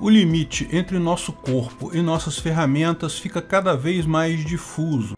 O limite entre nosso corpo e nossas ferramentas fica cada vez mais difuso.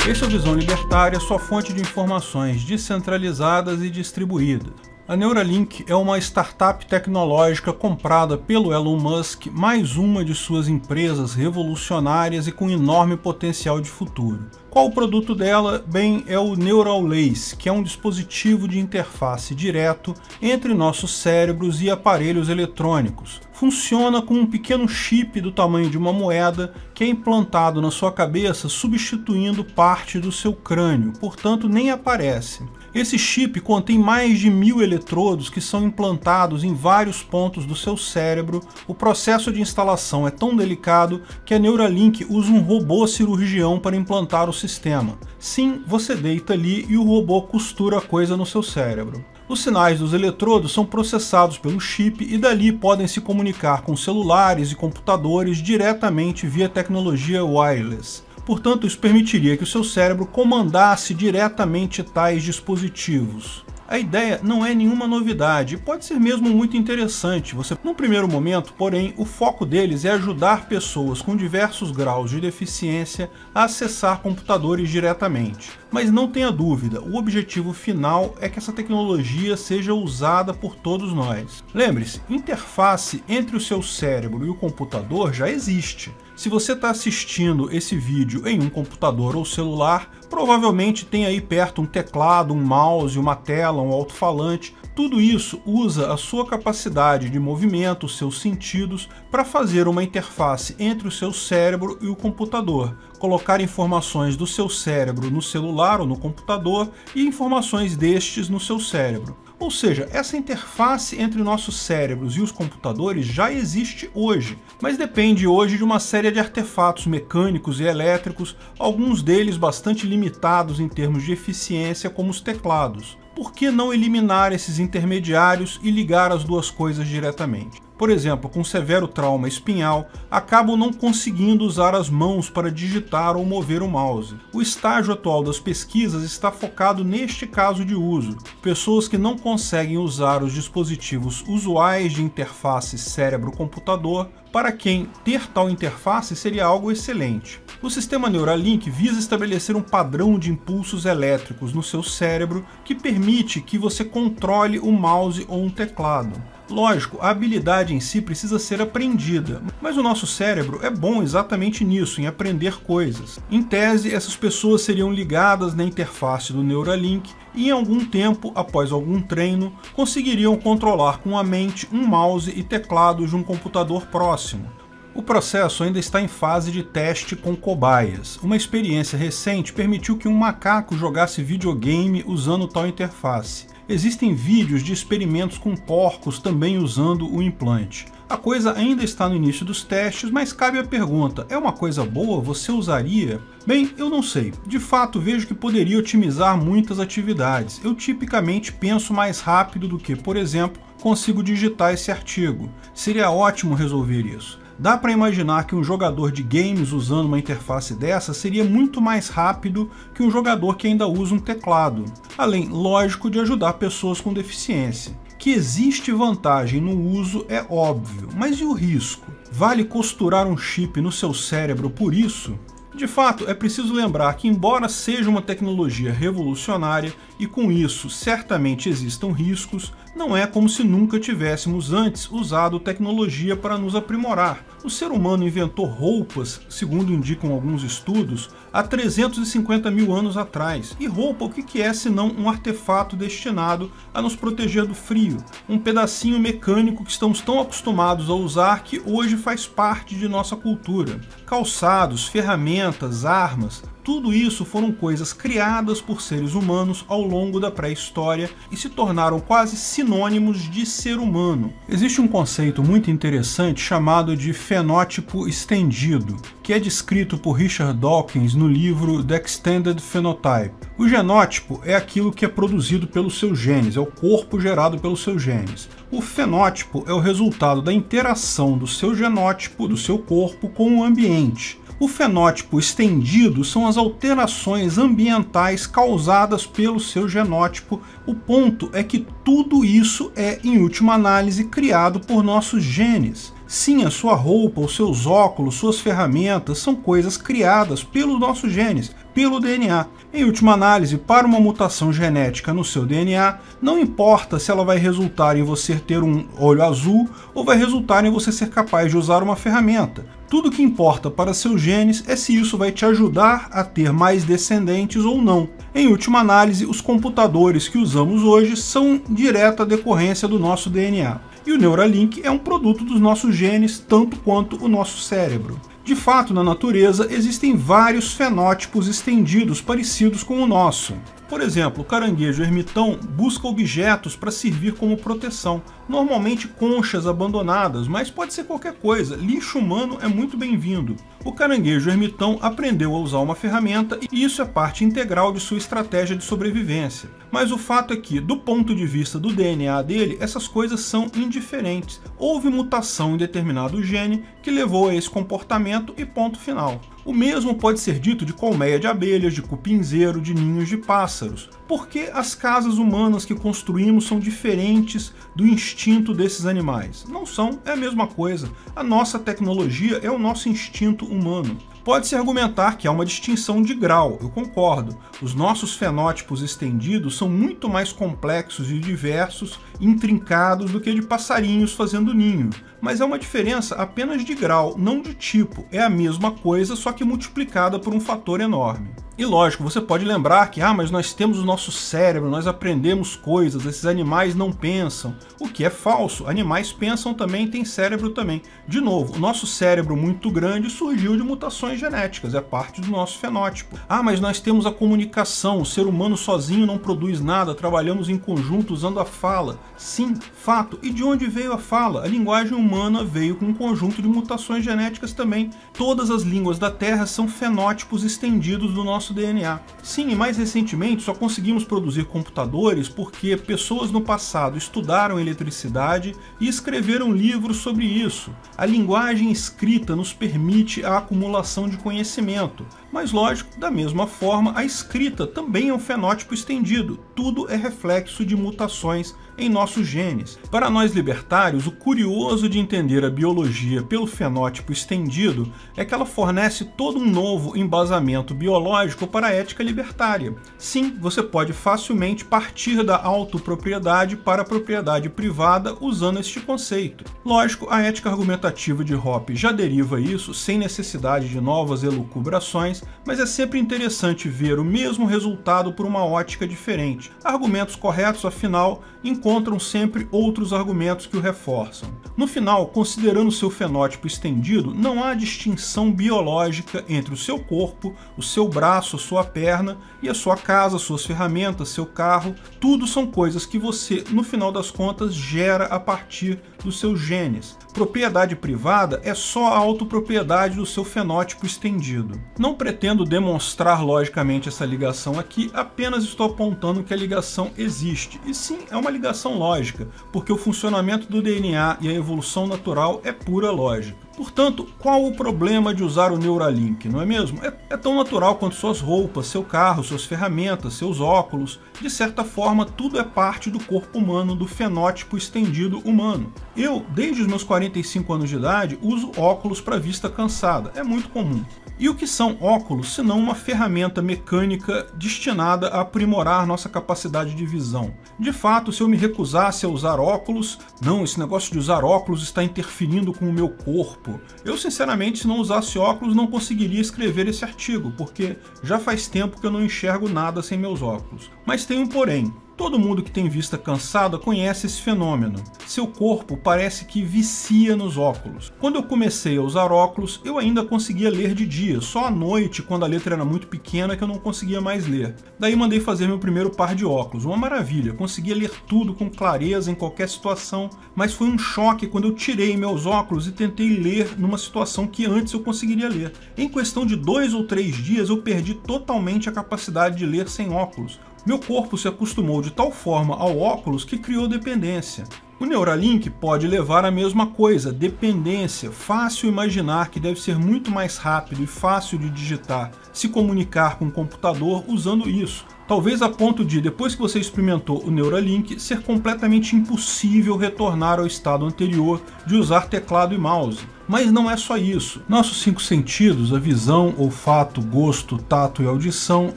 Esse é o Visão Libertária, sua fonte de informações descentralizadas e distribuídas. A Neuralink é uma startup tecnológica comprada pelo Elon Musk, mais uma de suas empresas revolucionárias e com enorme potencial de futuro. Qual o produto dela? Bem, é o Neuralace, que é um dispositivo de interface direto entre nossos cérebros e aparelhos eletrônicos. Funciona com um pequeno chip do tamanho de uma moeda que é implantado na sua cabeça, substituindo parte do seu crânio, portanto nem aparece. Esse chip contém mais de 1000 eletrodos que são implantados em vários pontos do seu cérebro. O processo de instalação é tão delicado que a Neuralink usa um robô cirurgião para implantar o sistema. Sim, você deita ali e o robô costura a coisa no seu cérebro. Os sinais dos eletrodos são processados pelo chip e dali podem se comunicar com celulares e computadores diretamente via tecnologia wireless. Portanto, isso permitiria que o seu cérebro comandasse diretamente tais dispositivos. A ideia não é nenhuma novidade e pode ser mesmo muito interessante. Num primeiro momento, porém, o foco deles é ajudar pessoas com diversos graus de deficiência a acessar computadores diretamente. Mas não tenha dúvida, o objetivo final é que essa tecnologia seja usada por todos nós. Lembre-se, interface entre o seu cérebro e o computador já existe. Se você está assistindo esse vídeo em um computador ou celular, provavelmente tem aí perto um teclado, um mouse, uma tela, um alto-falante. Tudo isso usa a sua capacidade de movimento, os seus sentidos, para fazer uma interface entre o seu cérebro e o computador, colocar informações do seu cérebro no celular ou no computador e informações destes no seu cérebro. Ou seja, essa interface entre nossos cérebros e os computadores já existe hoje, mas depende hoje de uma série de artefatos mecânicos e elétricos, alguns deles bastante limitados em termos de eficiência, como os teclados. Por que não eliminar esses intermediários e ligar as duas coisas diretamente? Por exemplo, com severo trauma espinhal, acabam não conseguindo usar as mãos para digitar ou mover o mouse. O estágio atual das pesquisas está focado neste caso de uso. Pessoas que não conseguem usar os dispositivos usuais de interface cérebro-computador, para quem ter tal interface seria algo excelente. O sistema Neuralink visa estabelecer um padrão de impulsos elétricos no seu cérebro que permite que você controle o mouse ou um teclado. Lógico, a habilidade em si precisa ser aprendida, mas o nosso cérebro é bom exatamente nisso, em aprender coisas. Em tese, essas pessoas seriam ligadas na interface do Neuralink e em algum tempo, após algum treino, conseguiriam controlar com a mente um mouse e teclado de um computador próximo. O processo ainda está em fase de teste com cobaias. Uma experiência recente permitiu que um macaco jogasse videogame usando tal interface. Existem vídeos de experimentos com porcos também usando o implante. A coisa ainda está no início dos testes, mas cabe a pergunta, é uma coisa boa? Você usaria? Bem, eu não sei. De fato, vejo que poderia otimizar muitas atividades. Eu tipicamente penso mais rápido do que, por exemplo, consigo digitar esse artigo. Seria ótimo resolver isso. Dá para imaginar que um jogador de games usando uma interface dessa seria muito mais rápido que um jogador que ainda usa um teclado. Além, lógico, de ajudar pessoas com deficiência. Que existe vantagem no uso é óbvio, mas e o risco? Vale costurar um chip no seu cérebro por isso? De fato, é preciso lembrar que, embora seja uma tecnologia revolucionária e com isso certamente existam riscos, não é como se nunca tivéssemos antes usado tecnologia para nos aprimorar. O ser humano inventou roupas, segundo indicam alguns estudos, há 350 mil anos atrás. E roupa, o que é senão um artefato destinado a nos proteger do frio? Um pedacinho mecânico que estamos tão acostumados a usar que hoje faz parte de nossa cultura. Calçados, ferramentas, armas, tudo isso foram coisas criadas por seres humanos ao longo da pré-história e se tornaram quase sinônimos de ser humano. Existe um conceito muito interessante chamado de fenótipo estendido, que é descrito por Richard Dawkins no livro The Extended Phenotype. O genótipo é aquilo que é produzido pelos seus genes, é o corpo gerado pelos seus genes. O fenótipo é o resultado da interação do seu genótipo, do seu corpo, com o ambiente. O fenótipo estendido são as alterações ambientais causadas pelo seu genótipo. O ponto é que tudo isso é, em última análise, criado por nossos genes. Sim, a sua roupa, os seus óculos, suas ferramentas são coisas criadas pelos nossos genes, pelo DNA. Em última análise, para uma mutação genética no seu DNA, não importa se ela vai resultar em você ter um olho azul ou vai resultar em você ser capaz de usar uma ferramenta. Tudo que importa para seus genes é se isso vai te ajudar a ter mais descendentes ou não. Em última análise, os computadores que usamos hoje são direta decorrência do nosso DNA. E o Neuralink é um produto dos nossos genes, tanto quanto o nosso cérebro. De fato, na natureza existem vários fenótipos estendidos parecidos com o nosso. Por exemplo, o caranguejo ermitão busca objetos para servir como proteção, normalmente conchas abandonadas, mas pode ser qualquer coisa, lixo humano é muito bem-vindo. O caranguejo ermitão aprendeu a usar uma ferramenta e isso é parte integral de sua estratégia de sobrevivência. Mas o fato é que, do ponto de vista do DNA dele, essas coisas são indiferentes. Houve mutação em determinado gene que levou a esse comportamento e ponto final. O mesmo pode ser dito de colmeia de abelhas, de cupinzeiro, de ninhos de pássaros. Porque as casas humanas que construímos são diferentes do instinto desses animais? Não são, é a mesma coisa. A nossa tecnologia é o nosso instinto humano. Pode-se argumentar que há uma distinção de grau, eu concordo. Os nossos fenótipos estendidos são muito mais complexos e diversos, intrincados do que de passarinhos fazendo ninho. Mas é uma diferença apenas de grau, não de tipo. É a mesma coisa, só que multiplicada por um fator enorme. E lógico, você pode lembrar que mas nós temos o nosso cérebro, nós aprendemos coisas, esses animais não pensam. O que é falso, animais pensam também, têm cérebro também. De novo, o nosso cérebro muito grande surgiu de mutações genéticas, é parte do nosso fenótipo. Mas nós temos a comunicação, o ser humano sozinho não produz nada, trabalhamos em conjunto usando a fala. Sim, fato. E de onde veio a fala? A linguagem humana veio com um conjunto de mutações genéticas também. Todas as línguas da Terra são fenótipos estendidos do nosso DNA. Sim, e mais recentemente só conseguimos produzir computadores porque pessoas no passado estudaram eletricidade e escreveram livros sobre isso. A linguagem escrita nos permite a acumulação de conhecimento, mas lógico, da mesma forma, a escrita também é um fenótipo estendido. Tudo é reflexo de mutações em nossos genes. Para nós libertários, o curioso de entender a biologia pelo fenótipo estendido é que ela fornece todo um novo embasamento biológico para a ética libertária. Sim, você pode facilmente partir da autopropriedade para a propriedade privada usando este conceito. Lógico, a ética argumentativa de Hoppe já deriva isso sem necessidade de novas elucubrações, mas é sempre interessante ver o mesmo resultado por uma ótica diferente. Argumentos corretos, afinal, encontram sempre outros argumentos que o reforçam. No final, considerando seu fenótipo estendido, não há distinção biológica entre o seu corpo, o seu braço, a sua perna e a sua casa, suas ferramentas, seu carro. Tudo são coisas que você, no final das contas, gera a partir dos seus genes. Propriedade privada é só a autopropriedade do seu fenótipo estendido. Não pretendo demonstrar logicamente essa ligação aqui, apenas estou apontando que a ligação existe. E sim, é uma ligação lógica, porque o funcionamento do DNA e a evolução natural é pura lógica. Portanto, qual o problema de usar o Neuralink, não é mesmo? É tão natural quanto suas roupas, seu carro, suas ferramentas, seus óculos. De certa forma, tudo é parte do corpo humano, do fenótipo estendido humano. Eu, desde os meus 45 anos de idade, uso óculos para vista cansada. É muito comum. E o que são óculos, senão uma ferramenta mecânica destinada a aprimorar nossa capacidade de visão? De fato, se eu me recusasse a usar óculos, não, esse negócio de usar óculos está interferindo com o meu corpo. Eu, sinceramente, se não usasse óculos, não conseguiria escrever esse artigo, porque já faz tempo que eu não enxergo nada sem meus óculos. Mas tem um porém. Todo mundo que tem vista cansada conhece esse fenômeno. Seu corpo parece que vicia nos óculos. Quando eu comecei a usar óculos, eu ainda conseguia ler de dia, só à noite, quando a letra era muito pequena, que eu não conseguia mais ler. Daí mandei fazer meu primeiro par de óculos, uma maravilha, conseguia ler tudo com clareza em qualquer situação, mas foi um choque quando eu tirei meus óculos e tentei ler numa situação que antes eu conseguiria ler. Em questão de 2 ou 3 dias, eu perdi totalmente a capacidade de ler sem óculos. Meu corpo se acostumou de tal forma ao óculos que criou dependência. O Neuralink pode levar a mesma coisa, dependência, fácil imaginar que deve ser muito mais rápido e fácil de digitar, se comunicar com o computador usando isso. Talvez a ponto de, depois que você experimentou o Neuralink, ser completamente impossível retornar ao estado anterior de usar teclado e mouse. Mas não é só isso. Nossos 5 sentidos, a visão, olfato, gosto, tato e audição,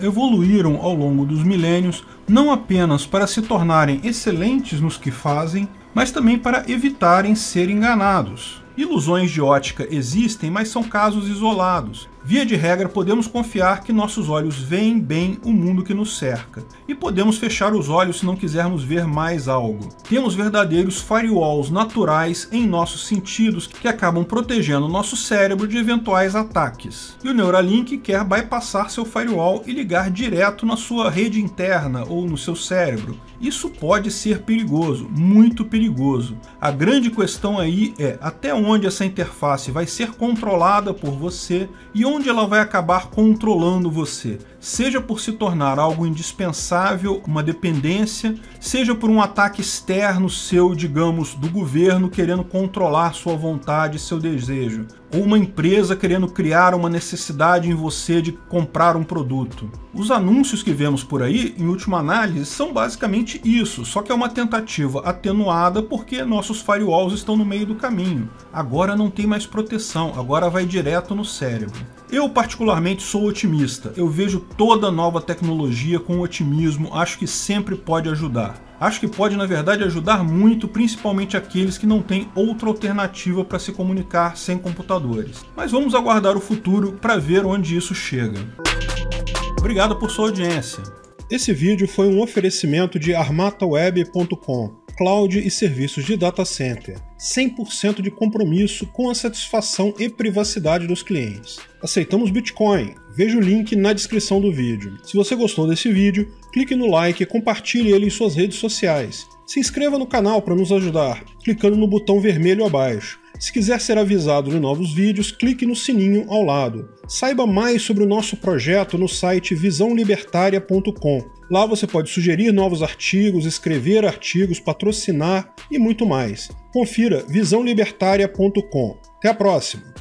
evoluíram ao longo dos milênios, não apenas para se tornarem excelentes nos que fazem, mas também para evitarem ser enganados. Ilusões de ótica existem, mas são casos isolados. Via de regra, podemos confiar que nossos olhos veem bem o mundo que nos cerca. E podemos fechar os olhos se não quisermos ver mais algo. Temos verdadeiros firewalls naturais em nossos sentidos que acabam protegendo nosso cérebro de eventuais ataques. E o Neuralink quer bypassar seu firewall e ligar direto na sua rede interna ou no seu cérebro. Isso pode ser perigoso, muito perigoso. A grande questão aí é até onde essa interface vai ser controlada por você e onde ela vai acabar controlando você, seja por se tornar algo indispensável, uma dependência, seja por um ataque externo seu, digamos, do governo querendo controlar sua vontade e seu desejo, ou uma empresa querendo criar uma necessidade em você de comprar um produto. Os anúncios que vemos por aí, em última análise, são basicamente isso, só que é uma tentativa atenuada porque nossos firewalls estão no meio do caminho. Agora não tem mais proteção, agora vai direto no cérebro. Eu particularmente sou otimista, eu vejo toda nova tecnologia com otimismo, acho que sempre pode ajudar. Acho que pode, na verdade, ajudar muito, principalmente aqueles que não têm outra alternativa para se comunicar sem computadores. Mas vamos aguardar o futuro para ver onde isso chega. Obrigado por sua audiência. Esse vídeo foi um oferecimento de armataweb.com, cloud e serviços de data center. 100% de compromisso com a satisfação e privacidade dos clientes. Aceitamos Bitcoin. Veja o link na descrição do vídeo. Se você gostou desse vídeo, clique no like e compartilhe ele em suas redes sociais. Se inscreva no canal para nos ajudar, clicando no botão vermelho abaixo. Se quiser ser avisado de novos vídeos, clique no sininho ao lado. Saiba mais sobre o nosso projeto no site visãolibertaria.com. Lá você pode sugerir novos artigos, escrever artigos, patrocinar e muito mais. Confira visãolibertaria.com. Até a próxima!